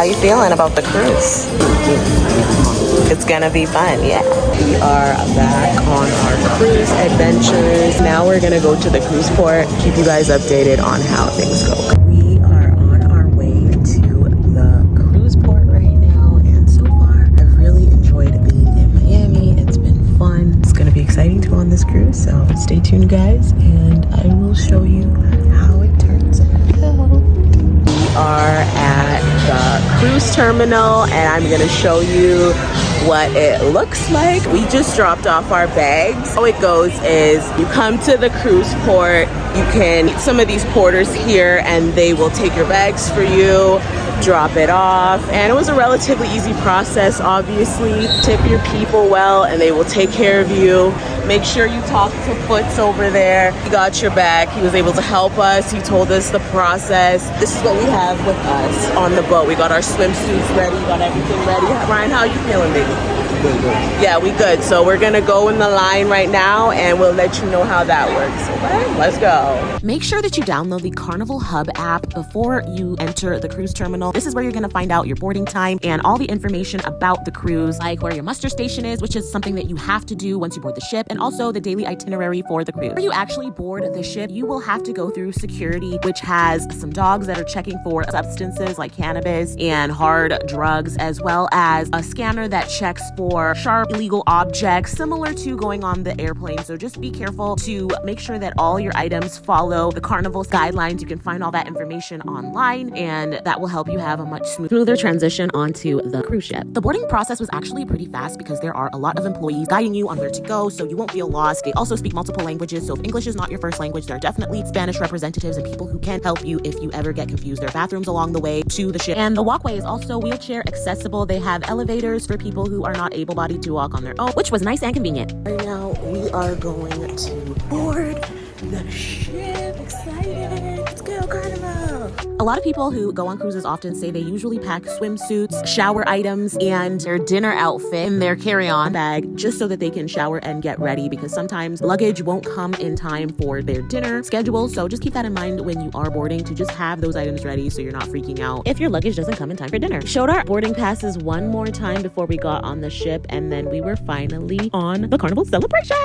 How you feeling about the cruise? It's gonna be fun, yeah. We are back on our cruise adventures. Now we're gonna go to the cruise port. Keep you guys updated on how things go. We are on our way to the cruise port right now, and so far I've really enjoyed being in Miami. It's been fun. It's gonna be exciting to go on this cruise, so stay tuned, guys, and I will show you how it turns out. We are at the cruise terminal, and I'm gonna show you what it looks like. We just dropped off our bags. How it goes is you come to the cruise port, you can meet some of these porters here and they will take your bags for you, drop it off, and it was a relatively easy process. Obviously, tip your people well and they will take care of you. Make sure you talk to Foots over there. He got your back. He was able to help us. He told us the process. This is what we have with us on the boat. We got our swimsuits ready, got everything ready. Ryan, how are you feeling, baby? Good. Yeah, we good. So we're gonna go in the line right now and we'll let you know how that works. Okay, let's go. Make sure that you download the Carnival Hub app before you enter the cruise terminal. This is where you're gonna find out your boarding time and all the information about the cruise, like where your muster station is, which is something that you have to do once you board the ship, and also the daily itinerary for the cruise. Before you actually board the ship, you will have to go through security, which has some dogs that are checking for substances like cannabis and hard drugs, as well as a scanner that checks for sharp illegal objects, similar to going on the airplane. So just be careful to make sure that all your items follow the Carnival's guidelines. You can find all that information online, and that will help you have a much smoother transition onto the cruise ship. The boarding process was actually pretty fast because there are a lot of employees guiding you on where to go, so you won't feel lost. They also speak multiple languages, so if English is not your first language, there are definitely Spanish representatives and people who can help you if you ever get confused. There are bathrooms along the way to the ship, and the walkway is also wheelchair accessible. They have elevators for people who are not able-bodied to walk on their own, which was nice and convenient. Right now, we are going to board the ship. Excited. Let's go, Carnival. A lot of people who go on cruises often say they usually pack swimsuits, shower items, and their dinner outfit in their carry-on bag just so that they can shower and get ready, because sometimes luggage won't come in time for their dinner schedule. So just keep that in mind when you are boarding, to just have those items ready so you're not freaking out if your luggage doesn't come in time for dinner. Showed our boarding passes one more time before we got on the ship, and then we were finally on the Carnival Celebration.